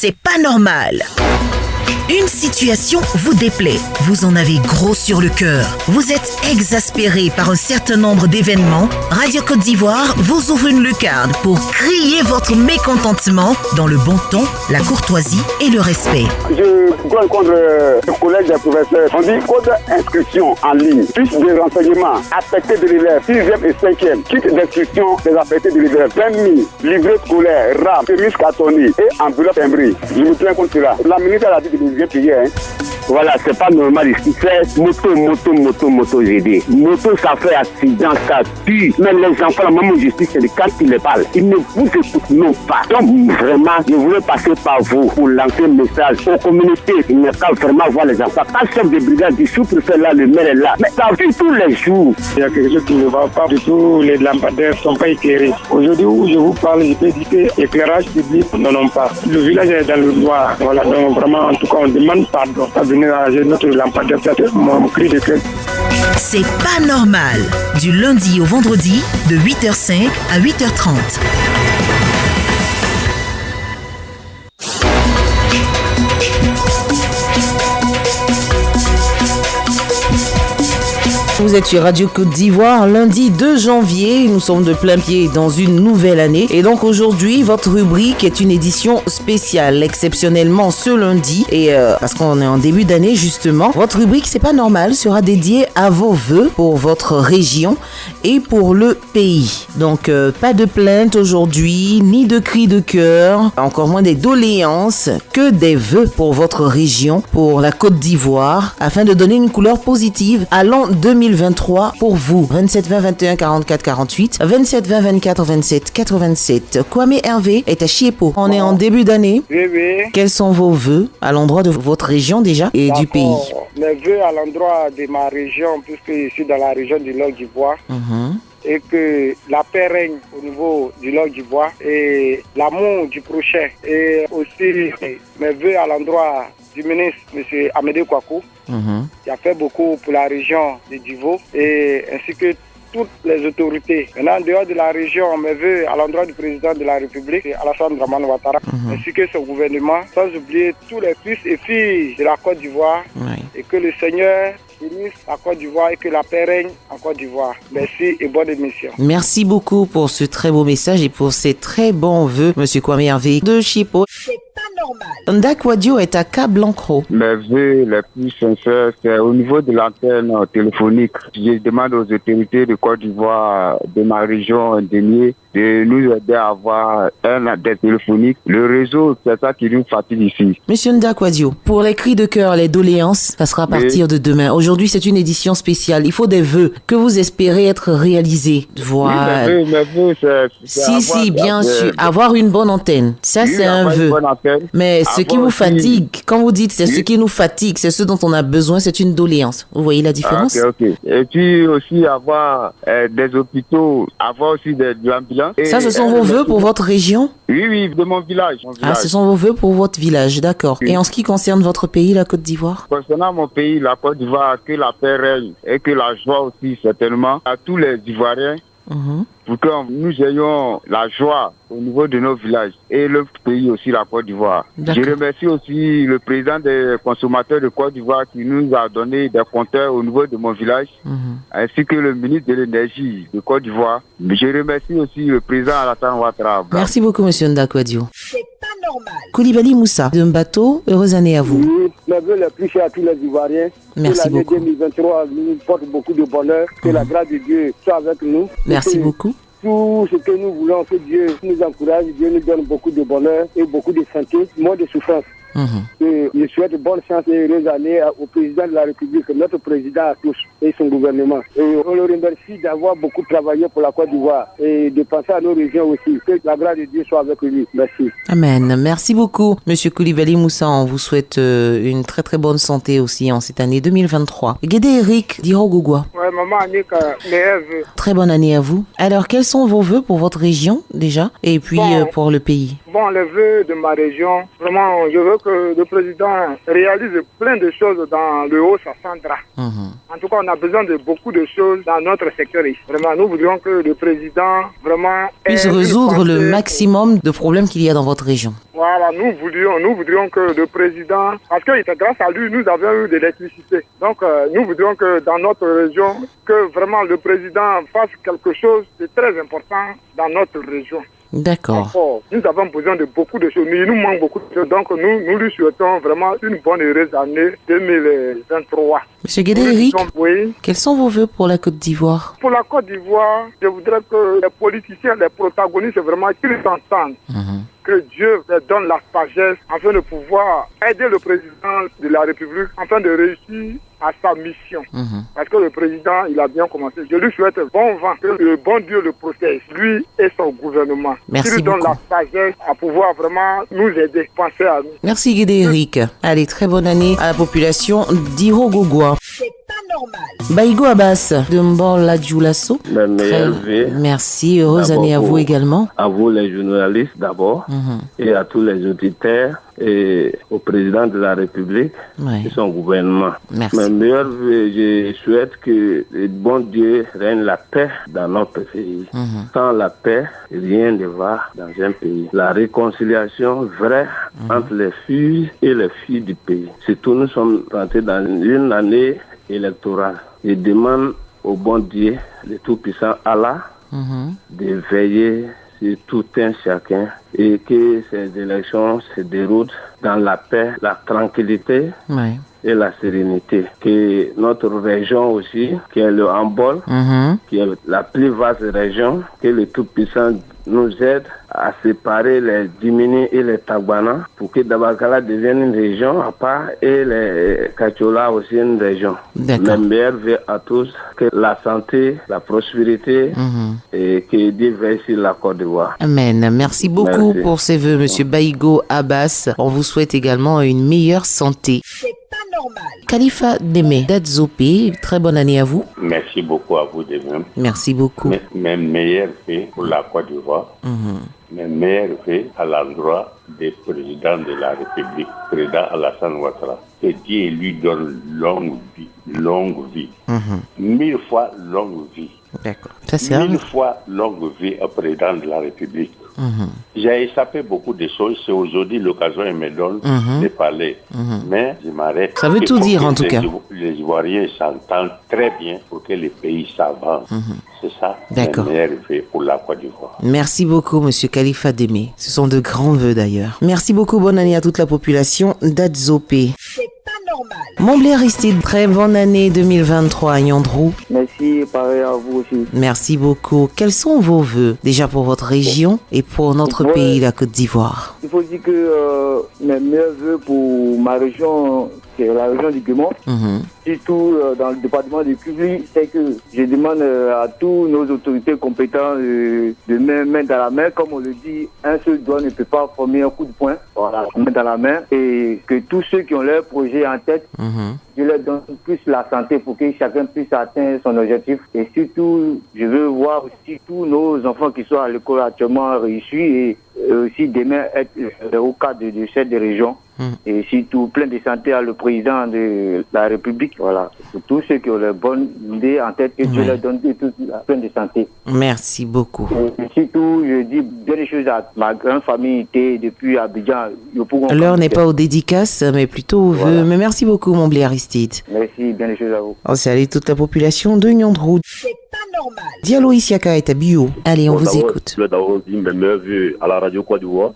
c'est pas normal. Une situation vous déplaît, vous en avez gros sur le cœur, vous êtes exaspéré par un certain nombre d'événements, Radio Côte d'Ivoire vous ouvre une lucarne pour crier votre mécontentement dans le bon ton, la courtoisie et le respect. Je rencontre le collège des professeurs, on dit code d'inscription en ligne, fiche de renseignement, affecté de l'élève, 6e et 5e, kit d'inscription des affectés de l'élève, 20 000, livret scolaire, RAM, chemise cartonnée et enveloppe timbrée. Je vous tiens compte cela. La ministre a dit de nous payer. Voilà, c'est pas normal ici. C'est moto GD. Moto, ça fait accident, ça tue. Mais les enfants, la maman justice, c'est quand ils les parlent. Ils ne vous écoutent non pas. Donc, vraiment, je voulais passer par vous pour lancer un message aux communautés. Il n'y a qu'à vraiment voir les enfants. Pas chef de brigade du sous-préfet là, le maire est là. Mais ça vit tous les jours. Il y a quelque chose qui ne va pas du tout. Les lampadaires ne sont pas éclairés. Aujourd'hui où je vous parle, je peux dire que l'éclairage public n'en ont pas. Le village est dans le noir. Voilà, donc vraiment, en tout cas, on demande pardon. Venir arranger notre lampadaire, c'est mon cri de cœur. C'est pas normal. Du lundi au vendredi, de 8h05 à 8h30. Vous êtes sur Radio Côte d'Ivoire, lundi 2 janvier, nous sommes de plein pied dans une nouvelle année. Et donc aujourd'hui, votre rubrique est une édition spéciale, exceptionnellement ce lundi. Et parce qu'on est en début d'année justement, votre rubrique C'est pas normal sera dédiée à vos vœux pour votre région et pour le pays. Donc pas de plainte aujourd'hui, ni de cris de cœur, encore moins des doléances, que des vœux pour votre région, pour la Côte d'Ivoire, afin de donner une couleur positive à l'an 2023 pour vous. 27 20 21 44 48, 27 20 24 27 87. Kwame Hervé est à Chiepo. On est en début d'année. Oui. Quels sont vos vœux à l'endroit de votre région déjà et du pays? Mes vœux à l'endroit de ma région, puisque je suis dans la région du Lac d'Ivoire. Et que la paix règne au niveau du Lac d'Ivoire et l'amour du prochain. Et aussi mes vœux à l'endroit du ministre, M. Amédée Kouakou, qui a fait beaucoup pour la région de Divo, et ainsi que toutes les autorités. Maintenant, en dehors de la région, mes vœux à l'endroit du président de la République, Alassane Dramane Ouattara, ainsi que son gouvernement, sans oublier tous les fils et filles de la Côte d'Ivoire, et que le Seigneur bénisse la Côte d'Ivoire et que la paix règne en Côte d'Ivoire. Merci et bonne émission. Merci beaucoup pour ce très beau message et pour ces très bons vœux, M. Kwame Hervé de Chiepo. C'est pas normal. Ndak Wadio est à Cablancro. Mes vœux les plus sincères, c'est au niveau de l'antenne téléphonique. Je demande aux autorités de Côte d'Ivoire, de ma région Ndénié, de nous aider à avoir un antenne téléphonique. Le réseau, c'est ça qui nous fatigue ici. Monsieur Ndak Wadio, pour les cris de cœur, les doléances, ça sera à partir de demain. Aujourd'hui, c'est une édition spéciale. Il faut des vœux que vous espérez être réalisés. Voilà. Oui, mes vœux, c'est bien sûr. Avoir une bonne antenne. Ça, c'est un vœu. Mais ce qui vous fatigue, quand vous dites c'est ce qui nous fatigue, c'est ce dont on a besoin, c'est une doléance. Vous voyez la différence? Ok. Et puis aussi avoir des hôpitaux, avoir aussi de l'ambulance. Ça, ce sont vos vœux pour votre région? Oui, de mon village. Ah, ce sont vos vœux pour votre village, d'accord. Oui. Et en ce qui concerne votre pays, la Côte d'Ivoire? Concernant mon pays, la Côte d'Ivoire, que la paix règne et que la joie aussi, certainement, à tous les Ivoiriens, pour que nous ayons la joie au niveau de nos villages et le pays aussi, la Côte d'Ivoire. Je remercie aussi le président des consommateurs de Côte d'Ivoire qui nous a donné des compteurs au niveau de mon village, ainsi que le ministre de l'énergie de Côte d'Ivoire. Je remercie aussi le président Alassane Ouattara. Merci beaucoup, monsieur Ndak Wadio. C'est pas normal. Koulibaly Moussa de Mbato, heureuse année à vous. Oui, mes vœux les plus chers à tous les Ivoiriens. Merci beaucoup. L'année 2023 nous porte beaucoup de bonheur. Que la grâce de Dieu soit avec nous. Merci beaucoup. Tout ce que nous voulons, que Dieu nous encourage, Dieu nous donne beaucoup de bonheur et beaucoup de santé, moins de souffrance. Et je souhaite bonne chance et heureuse année au président de la République, notre président à tous et son gouvernement. Et on le remercie d'avoir beaucoup travaillé pour la Côte d'Ivoire et de penser à nos régions aussi. Que la grâce de Dieu soit avec lui. Merci. Amen. Merci beaucoup, monsieur Koulibaly Moussa. On vous souhaite une très très bonne santé aussi en cette année 2023. Guédé Eric d'Irogogwa. Ouais, maman Annick, meilleurs vœux. Très bonne année à vous. Alors, quels sont vos vœux pour votre région déjà et puis pour le pays? Bon, les vœux de ma région, vraiment, je veux que le président réalise plein de choses dans le Haut-Sassandra. En tout cas, on a besoin de beaucoup de choses dans notre secteur ici. Vraiment, nous voudrions que le président vraiment puisse résoudre le maximum de problèmes qu'il y a dans votre région. Voilà, nous voudrions que le président, parce que grâce à lui, nous avons eu de l'électricité. Donc, nous voudrions que dans notre région, que vraiment le président fasse quelque chose de très important dans notre région. D'accord. Encore, nous avons besoin de beaucoup de choses. Il nous manque beaucoup de choses. Donc, nous lui souhaitons vraiment une bonne et heureuse année 2023. Monsieur Guédéric, oui. Quels sont vos vœux pour la Côte d'Ivoire? Pour la Côte d'Ivoire, je voudrais que les politiciens, les protagonistes, vraiment qu'ils s'entendent. Que Dieu leur donne la sagesse afin de pouvoir aider le président de la République afin de réussir à sa mission. Parce que le président, il a bien commencé. Je lui souhaite bon vent, que le bon Dieu le protège, lui et son gouvernement. Merci qu'il lui donne beaucoup. la sagesse à pouvoir vraiment nous aider, penser à nous. Merci Guédéric. Allez, très bonne année à la population d'Irogogoa. Baïgo Abbas de Mborla Djoulasso. Merci, heureuse année à vous également. À vous les journalistes d'abord et à tous les auditeurs et au président de la République et son gouvernement. Merci. Mes meilleurs vœux, je souhaite que le bon Dieu règne la paix dans notre pays. Sans la paix, rien ne va dans un pays. La réconciliation vraie entre les filles et les filles du pays. Surtout, nous sommes rentrés dans une année électorale. Je demande au bon Dieu, le Tout-Puissant Allah, de veiller sur tout un chacun et que ces élections se déroulent dans la paix, la tranquillité et la sérénité. Que notre région aussi, qui est le Hambol, qui est la plus vaste région, que le Tout-Puissant nous aide à séparer les Dimini et les Tagbana pour que Dabakala devienne une région à part et les Kachola aussi une région. Mes meilleurs vœux à tous, que la santé, la prospérité et que Dieu veille sur la Côte d'Ivoire. Amen. Merci beaucoup pour ces vœux, Monsieur Baïgo Abbas. On vous souhaite également une meilleure santé. Khalifa Deme d'Adzopé, très bonne année à vous. Merci beaucoup à vous de même. Merci beaucoup. Mes meilleurs vœux pour la Côte d'Ivoire. Mes meilleurs vœux à l'endroit des présidents de la République, président Alassane Ouattara. Que Dieu lui donne longue vie. 1000 fois longue vie. D'accord. Ça, c'est 1000 fois longue vie au président de la République. J'ai échappé beaucoup de choses. C'est aujourd'hui l'occasion me donne de parler. Mais je m'arrête. Ça veut tout dire en tout cas. Les Ivoiriens s'entendent très bien pour que le pays s'avance. C'est ça. D'accord. Le meilleur fait pour la Côte d'Ivoire. Merci beaucoup, Monsieur Khalifa Deme. Ce sont de grands vœux d'ailleurs. Merci beaucoup. Bonne année à toute la population d'Adzopé. Montblé Aristide, très bonne année 2023 à Yandrou. Merci, pareil à vous aussi. Merci beaucoup. Quels sont vos vœux déjà pour votre région et pour notre pays, la Côte d'Ivoire? Il faut dire que mes meilleurs vœux pour ma région, c'est la région du Guémon. Surtout dans le département du Kubli, c'est que je demande à tous nos autorités compétentes de main dans la main. Comme on le dit, un seul doigt ne peut pas former un coup de poing. Voilà, main dans la main. Et que tous ceux qui ont leur projet en tête, je leur donne plus la santé pour que chacun puisse atteindre son objectif. Et surtout, je veux voir aussi tous nos enfants qui sont à l'école actuellement réussis et aussi demain être au cadre de cette région. Et surtout plein de santé à le président de la République. Voilà. Pour tous ceux qui ont les bonnes idées en tête, que Dieu leur donne plein de santé. Merci beaucoup. Et surtout, je dis bien des choses à ma grande famille depuis Abidjan. L'heure n'est pas aux dédicaces, mais plutôt aux vœux. Mais merci beaucoup, Montblé Aristide. Merci, bien des choses à vous. On salue toute la population de Yandrou. Diallo Isiaka est à Bio. Allez, on vous écoute. Je vais d'abord dire mes meilleurs vœux à la radio Côte d'Ivoire.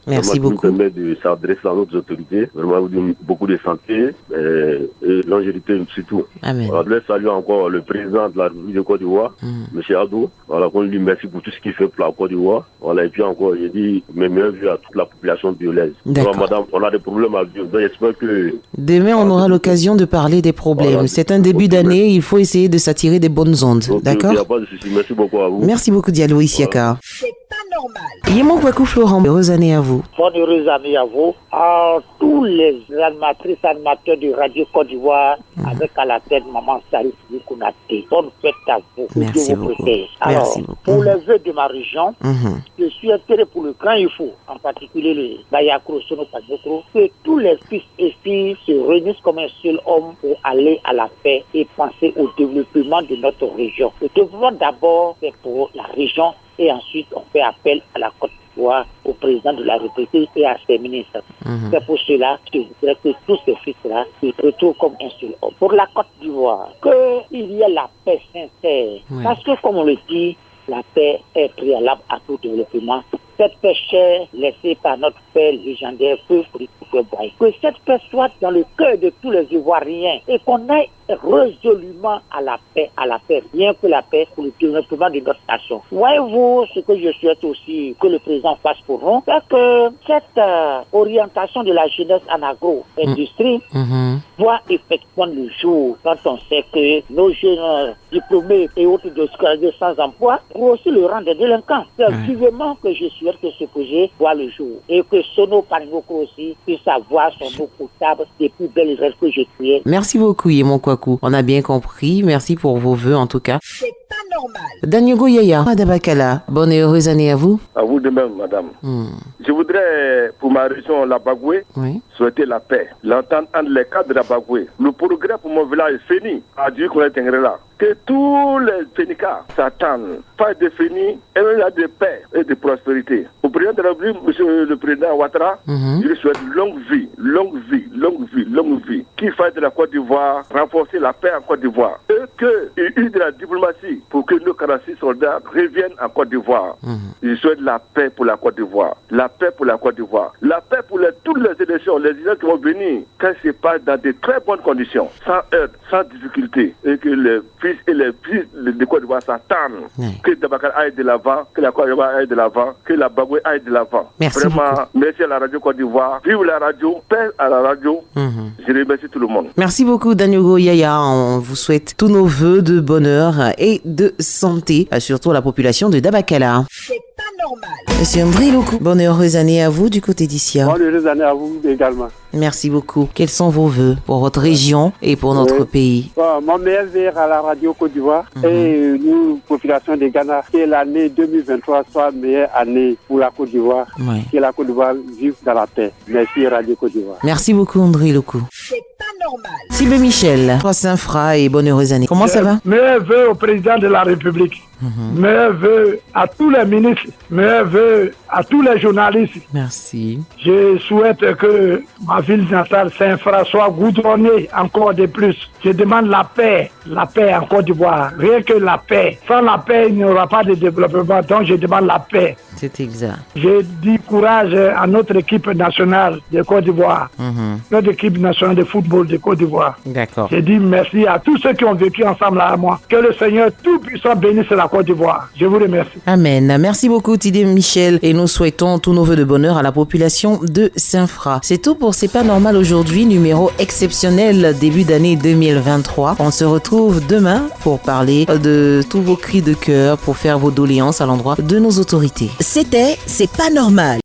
Merci beaucoup. Ça me permet de s'adresser à notre autorités. Vraiment, vous donne beaucoup de santé et longévité surtout. Amen. Voilà, je salue encore le président de la République de Côte d'Ivoire, M. Adou. Voilà, qu'on lui remercie pour tout ce qu'il fait pour la Côte d'Ivoire. Voilà, et puis encore, je dis mes meilleurs vœux à toute la population biolaise. D'accord. Voilà, madame, on a des problèmes à vivre. Donc, j'espère que... Demain, on aura l'occasion de parler des problèmes. Voilà, c'est un début d'année, il faut essayer de s'attirer des bonnes ondes. D'accord? Il n'y a pas de souci. Merci beaucoup à vous. Merci beaucoup, Diallo Isiaka. Voilà. Yémon Kwaku Florent, heureuse année à vous. Bonne heureuse année à vous, à tous les animatrices, animateurs de Radio Côte d'Ivoire, avec à la tête Maman Salif Kounaté. Bonne fête à vous. Merci beaucoup. Alors, Merci beaucoup. pour les vœux de ma région, je suis intéressé pour le Grand Ifo, en particulier le Bayakro Sono Panyokro, que tous les fils et filles se réunissent comme un seul homme pour aller à la paix et penser au développement de notre région. Le développement d'abord, c'est pour la région et ensuite on fait appel à la Côte d'Ivoire, au président de la République et à ses ministres. C'est pour cela que je voudrais que tous ces fils-là se retrouvent comme un seul homme. Pour la Côte d'Ivoire, qu'il y ait la paix sincère. Parce que comme on le dit, la paix est préalable à tout développement. Cette paix chère laissée par notre père légendaire Feu Boy. Que cette paix soit dans le cœur de tous les Ivoiriens et qu'on aille résolument à la paix, rien que la paix pour le développement de notre nation. Voyez-vous, ce que je souhaite aussi que le président fasse pour nous, c'est que cette orientation de la jeunesse en agro-industrie voit effectivement le jour quand on sait que nos jeunes diplômés et autres de sans emploi ont aussi le rang des délinquants. C'est vivement que je souhaite que ce projet voit le jour et que Sono Panyokro aussi puisse avoir son eau potable des plus belles rêves que j'ai créées. Merci beaucoup Yémon Kwaku. On a bien compris. Merci pour vos vœux en tout cas. C'est pas normal. Danyogo Yaya, Madabakala, bonne et heureuse année à vous. À vous de même, madame. Je voudrais, pour ma région, la Bagoué, souhaiter la paix, l'entente entre les cadres de la Bagoué. Le progrès pour mon village est fini. Adieu, qu'on est là. Que tous les Fénicas s'attendent, pas de fini, et de paix et de prospérité. Au président de la République, monsieur le président Ouattara, je lui souhaite longue vie, qu'il fasse de la Côte d'Ivoire, renforcer la paix en Côte d'Ivoire, et qu'il use de la diplomatie pour que nos 46 soldats reviennent en Côte d'Ivoire. Je souhaite la paix pour la Côte d'Ivoire, la paix pour la Côte d'Ivoire, la paix pour toutes les élections, les élections qui vont venir, quand c'est pas dans de très bonnes conditions, sans heurts, sans difficulté, et que les fils et les fils de Côte d'Ivoire s'attendent, que Dabakal aille de l'avant, que la Côte d'Ivoire aille de l'avant, que la Bagoué aille de l'avant. Merci vraiment, beaucoup. merci à la radio Côte d'Ivoire, vive la radio, paix à la radio. Je remercie tout le monde. Merci beaucoup Danyogo Yaya. On vous souhaite tous nos vœux de bonheur et de santé, surtout à la population de Dabakala. C'est pas normal. Monsieur André Loukou, bonne et heureuse année à vous du côté d'Issia. Bonne heureuse année à vous également. Merci beaucoup. Quels sont vos vœux pour votre région et pour notre pays? Mon meilleur vœu à la radio Côte d'Ivoire et nous, population de Ghana, que l'année 2023 soit meilleure année pour la Côte d'Ivoire. Que la Côte d'Ivoire vive dans la paix. Merci Radio Côte d'Ivoire. Merci beaucoup André Loukou. C'est pas normal. Sylvain Michel, Saint-Fra et bonne heureuse année. Comment ça va? Meilleurs vœux au président de la République. Meilleurs vœux à tous les ministres. Meilleurs vœux à tous les journalistes. Merci. Je souhaite que ma ville natale Saint-Fra soit goudronnée encore de plus. Je demande la paix en Côte d'Ivoire. Rien que la paix. Sans la paix, il n'y aura pas de développement. Donc je demande la paix. C'est exact. Je dis courage à notre équipe nationale de Côte d'Ivoire. Notre équipe nationale de football de Côte d'Ivoire. D'accord. Je dis merci à tous ceux qui ont vécu ensemble avec moi. Que le Seigneur Tout-Puissant bénisse la Côte d'Ivoire. Je vous remercie. Amen. Merci beaucoup Tidé Michel et nous souhaitons tous nos vœux de bonheur à la population de Saint-Fra. C'est tout pour C'est pas normal aujourd'hui, numéro exceptionnel début d'année 2023. On se retrouve demain pour parler de tous vos cris de cœur, pour faire vos doléances à l'endroit de nos autorités. C'était C'est pas normal.